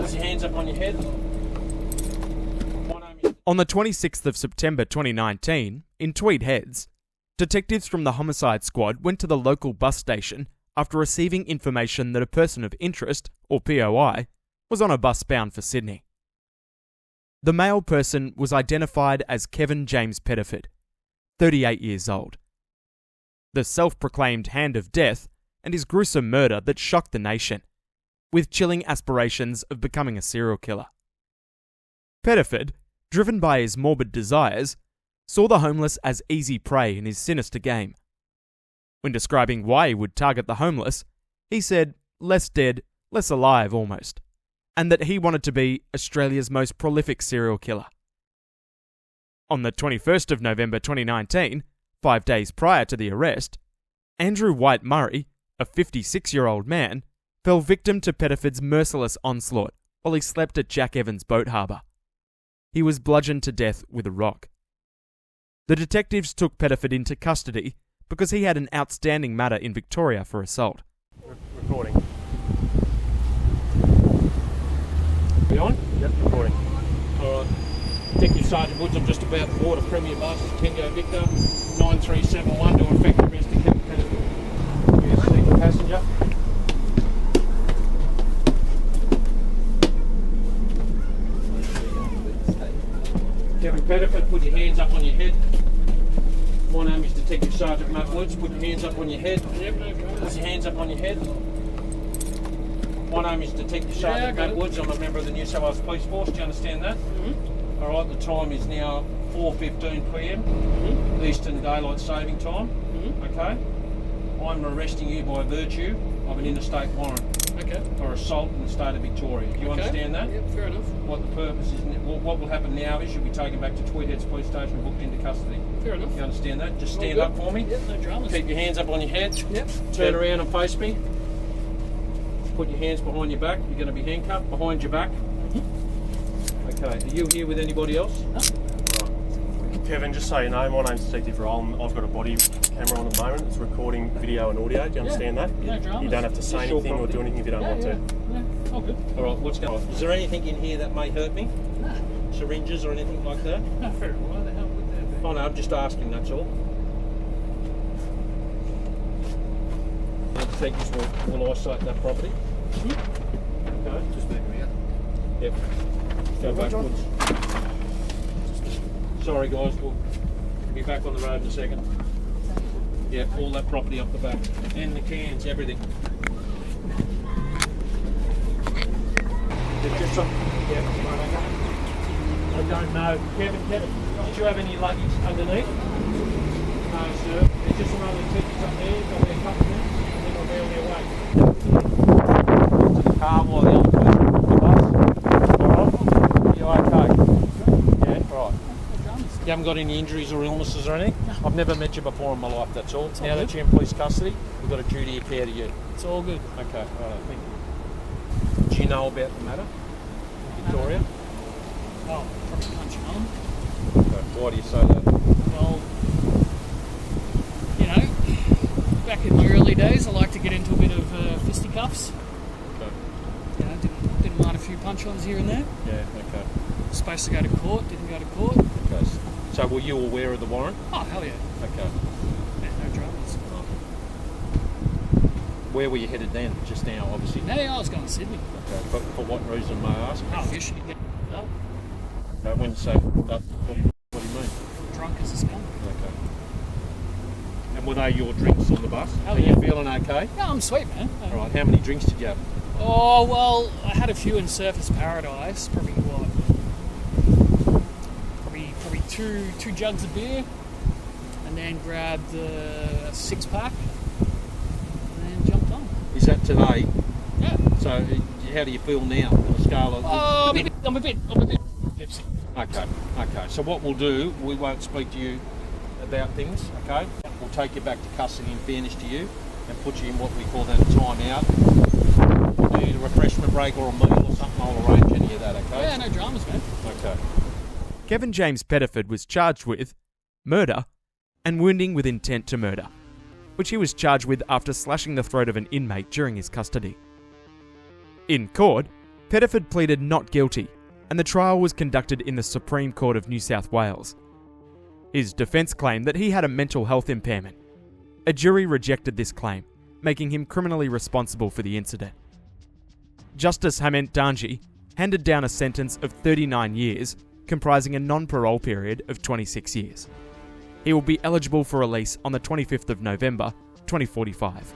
Put your hands up on your head. On the 26th of September 2019, in Tweed Heads, detectives from the homicide squad went to the local bus station after receiving information that a person of interest, or POI, was on a bus bound for Sydney. The male person was identified as Kevin James Pedit, 38 years old. The self-proclaimed hand of death and his gruesome murder that shocked the nation, with chilling aspirations of becoming a serial killer. Pedit, driven by his morbid desires, saw the homeless as easy prey in his sinister game. When describing why he would target the homeless, he said, less dead, less alive almost, and that he wanted to be Australia's most prolific serial killer. On the 21st of November 2019, 5 days prior to the arrest, Andrew White Murray, a 56-year-old man, fell victim to Pedit's merciless onslaught while he slept at Jack Evans Boat Harbour. He was bludgeoned to death with a rock. The detectives took Pedit into custody because he had an outstanding matter in Victoria for assault. Recording. You on? Yep, recording. Alright. Detective Sergeant Woods, I'm just about to board a Premier Buses, Tango Victor, 9371 to effect arrest of Kevin Pedit. Yes, single passenger. Kevin Pedit, put your hands up on your head. My name is Detective Sergeant Matt Woods. Put your hands up on your head. Put your hands up on your head. My name is Detective Sergeant Matt Woods. I'm a member of the New South Wales Police Force. Do you understand that? Mm-hmm. All right, the time is now 4:15 p.m. Mm-hmm. Eastern Daylight Saving Time. Mm-hmm. Okay? I'm arresting you by virtue of an interstate warrant. Okay. For assault in the state of Victoria. Do you understand that? Yep, fair enough. What the purpose is, what will happen now is you'll be taken back to Tweed Heads Police Station and booked into custody. Fair enough. You understand that? Just stand up for me. Yep, no dramas. Keep your hands up on your head. Yep. Turn around and face me. Put your hands behind your back. You're going to be handcuffed behind your back. Okay. Are you here with anybody else? No. Kevin, just so you know, my name's Detective Roll. I've got a body camera on at the moment. It's recording video and audio. Do you understand that? No dramas. You don't have to say anything or do anything if you don't want to. Yeah, all good. All right. What's going on? Is there anything in here that may hurt me? No. Syringes or anything like that? No, fair enough. Why the hell would that be? Oh no, I'm just asking. That's all. The detectives will isolate that property. Okay. Just move me out. Yep. Go backwards. Sorry guys, we'll be back on the road in a second. Yeah, all that property up the back. And the cans, everything. Just some, yeah, right, okay. I don't know. Kevin, did you have any luggage underneath? No, sir. There's just some other tickets up there. There'll be a couple of minutes, and then we'll be on their way. To the car while the other person on the bus. Alright? You okay? Yeah, right. You haven't got any injuries or illnesses or anything? No. I've never met you before in my life, that's all. Now that you're in police custody, we've got a duty of care to you. It's all good. Okay, right, thank you. Do you know about the matter in Victoria? Oh, probably punching on. Okay. Why do you say that? Well, you know, back in the early days, I like to get into a bit of fisticuffs. Okay. You know, didn't mind a few punch-ons here and there. Yeah, okay. Supposed to go to court, didn't go to court. Okay. So were you aware of the warrant? Oh, hell yeah. Okay. Yeah, no dramas. Where were you headed then? Just now, obviously. No, I was going to Sydney. Okay. For what reason, may I ask? Oh, you should get up. When you say what do you mean? Drunk as a skunk. Okay. And were they your drinks on the bus? Hell Are yeah. you feeling okay? Yeah, I'm sweet, man. All right. How many drinks did you have? Oh, well, I had a few in Surfers Paradise. Probably what? Probably two jugs of beer, and then grabbed a 6-pack, and then jumped on. Is that today? Yeah. So how do you feel now on a scale of... I'm a bit tipsy. Okay. So what we'll do, we won't speak to you about things, okay? We'll take you back to custody in fairness to you and put you in what we call then a time out. We'll do a refreshment break or a meal or something. I'll arrange any of that, okay? Yeah, no dramas, man. Okay. Kevin James Pedit was charged with murder and wounding with intent to murder, which he was charged with after slashing the throat of an inmate during his custody. In court, Pedit pleaded not guilty, and the trial was conducted in the Supreme Court of New South Wales. His defence claimed that he had a mental health impairment. A jury rejected this claim, making him criminally responsible for the incident. Justice Hement Danji handed down a sentence of 39 years, comprising a non-parole period of 26 years. He will be eligible for release on the 25th of November, 2045.